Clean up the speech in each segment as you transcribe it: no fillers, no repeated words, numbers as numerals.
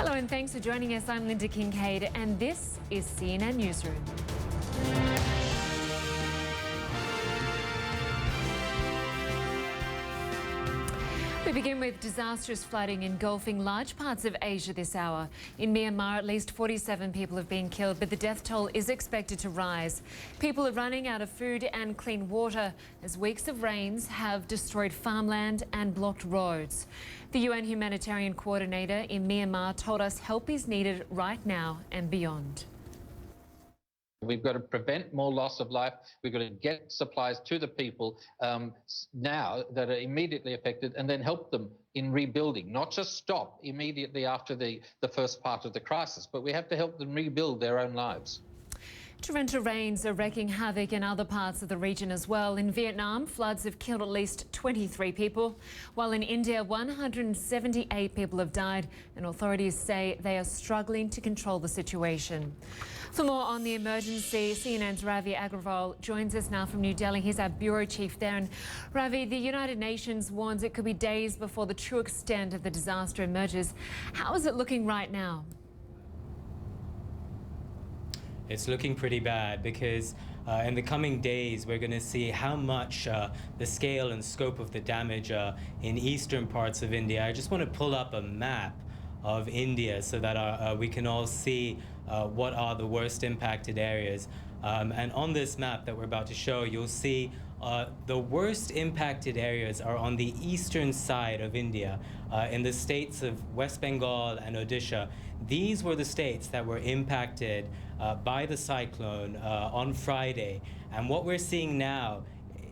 Hello and thanks for joining us. I'm Lynda Kinkade and this is CNN Newsroom. We begin with disastrous flooding engulfing large parts of Asia this hour. In Myanmar, at least 47 people have been killed, but the death toll is expected to rise. People are running out of food and clean water as weeks of rains have destroyed farmland and blocked roads. The UN humanitarian coordinator in Myanmar told us help is needed right now and beyond. We've got to prevent more loss of life. We've got to get supplies to the people now that are immediately affected and then help them in rebuilding, not just stop immediately after the first part of the crisis, but we have to help them rebuild their own lives. Torrential rains are wreaking havoc in other parts of the region as well. In Vietnam, floods have killed at least 23 people, while in India, 178 people have died, and authorities say they are struggling to control the situation. For more on the emergency, CNN's Ravi Agrawal joins us now from New Delhi. He's our bureau chief there. And Ravi, the United Nations warns it could be days before the true extent of the disaster emerges. How is it looking right now? It's looking pretty bad because in the coming days we're going to see how much the scale and scope of the damage in eastern parts of India. I just want to pull up a map of India so that we can all see what are the worst impacted areas. And on this map that we're about to show, you'll see the worst impacted areas are on the eastern side of India, in the states of West Bengal and Odisha. These were the states that were impacted by the cyclone on Friday. And what we're seeing now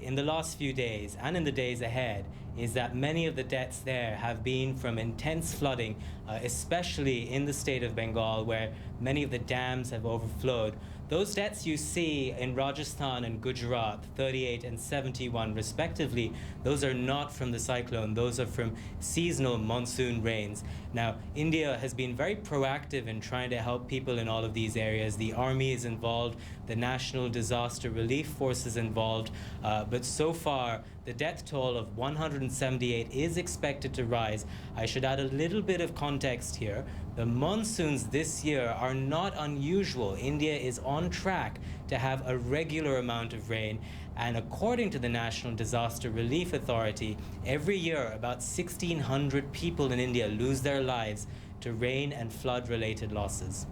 in the last few days and in the days ahead is that many of the deaths there have been from intense flooding, especially in the state of Bengal, where many of the dams have overflowed. Those deaths you see in Rajasthan and Gujarat, 38 and 71 respectively, those are not from the cyclone, those are from seasonal monsoon rains. Now, India has been very proactive in trying to help people in all of these areas. The army is involved, the National Disaster Relief Force is involved, but so far the death toll of 178 is expected to rise. I should add a little bit of context here. The monsoons this year are not unusual. India is on track to have a regular amount of rain, and according to the National Disaster Relief Authority, every year about 1,600 people in India lose their lives to rain and flood-related losses.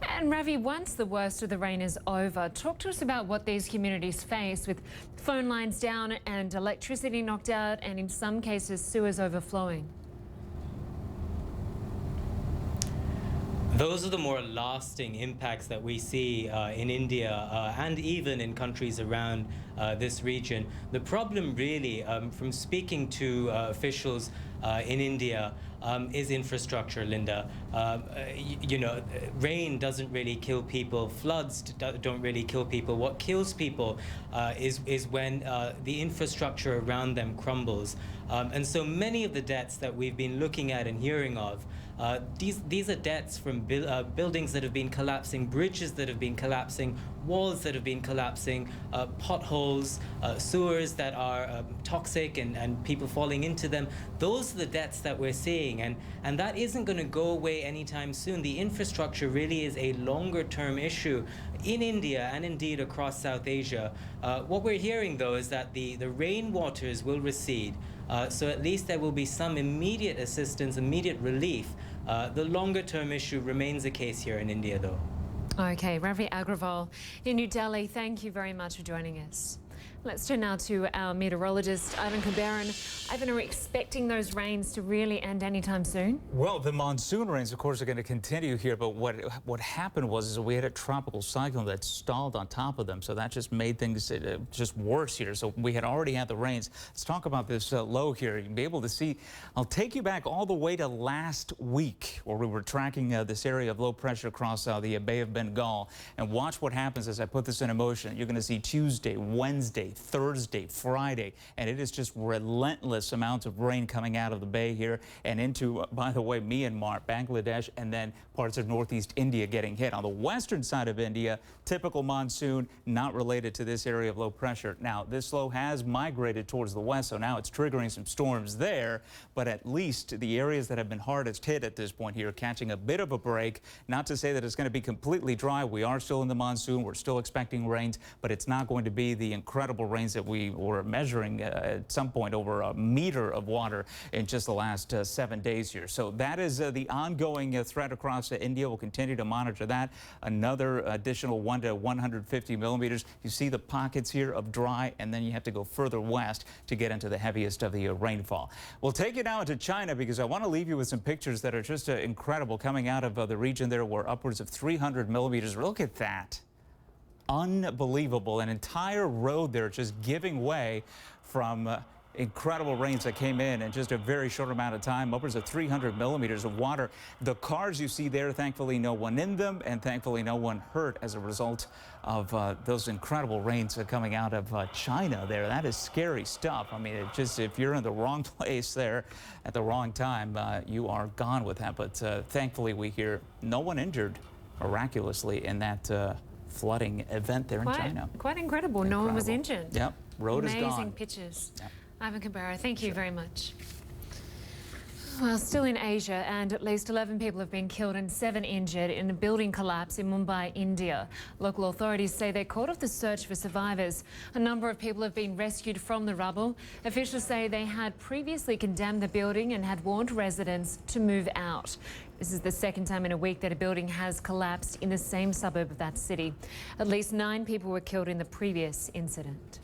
And Ravi, once the worst of the rain is over, talk to us about what these communities face with phone lines down and electricity knocked out and in some cases sewers overflowing. Those are the more lasting impacts that we see in India and even in countries around this region. The problem really, from speaking to officials in India, is infrastructure, Lynda. You know, rain doesn't really kill people, floods don't really kill people. What kills people is when the infrastructure around them crumbles. And so many of the deaths that we've been looking at and hearing of, these are deaths from buildings that have been collapsing, bridges that have been collapsing, walls that have been collapsing, potholes, sewers that are toxic and people falling into them. Those are the deaths that we're seeing, and that isn't going to go away anytime soon. The infrastructure really is a longer term issue in India and indeed across South Asia. What we're hearing though is that the rainwaters will recede, so at least there will be some immediate assistance, immediate relief. The longer term issue remains the case here in India though. Okay, Ravi Agrawal in New Delhi, thank you very much for joining us. Let's turn now to our meteorologist, Ivan Cabrera. Ivan, are we expecting those rains to really end anytime soon? Well, the monsoon rains, of course, are going to continue here, but what happened was we had a tropical cyclone that stalled on top of them, so that just made things just worse here. So we had already had the rains. Let's talk about this low here. You can be able to see, I'll take you back all the way to last week, where we were tracking this area of low pressure across the Bay of Bengal, and watch what happens as I put this into motion. You're going to see Tuesday, Wednesday, Wednesday, Thursday, Friday, and it is just relentless amounts of rain coming out of the bay here and into, by the way, Myanmar, Bangladesh, and then parts of northeast India getting hit. On the western side of India, typical monsoon, not related to this area of low pressure. Now, this low has migrated towards the west, so now it's triggering some storms there, but at least the areas that have been hardest hit at this point here catching a bit of a break. Not to say that it's going to be completely dry. We are still in the monsoon. We're still expecting rains, but it's not going to be the incredible rains that we were measuring at some point, over a meter of water in just the last 7 days here. So that is the ongoing threat across India. We'll continue to monitor that. Another additional 1 to 150 millimeters. You see the pockets here of dry, and then you have to go further west to get into the heaviest of the rainfall. We'll take it now to China because I want to leave you with some pictures that are just incredible coming out of the region there, where upwards of 300 millimeters. Look at that. Unbelievable. An entire road there just giving way from incredible rains that came in just a very short amount of time, upwards of 300 millimeters of water. The cars you see there, thankfully no one in them, and thankfully no one hurt as a result of those incredible rains coming out of China there. That is scary stuff. I mean, it just, if you're in the wrong place there at the wrong time, you are gone with that. But thankfully we hear no one injured miraculously in that flooding event there in China. Quite incredible. No one was injured. Yep. Road is gone. Amazing pictures. Yep. Ivan Cabrera, thank you very much. Well, still in Asia, and at least 11 people have been killed and 7 injured in a building collapse in Mumbai, India. Local authorities say they called off the search for survivors. A number of people have been rescued from the rubble. Officials say they had previously condemned the building and had warned residents to move out. This is the second time in a week that a building has collapsed in the same suburb of that city. At least 9 people were killed in the previous incident.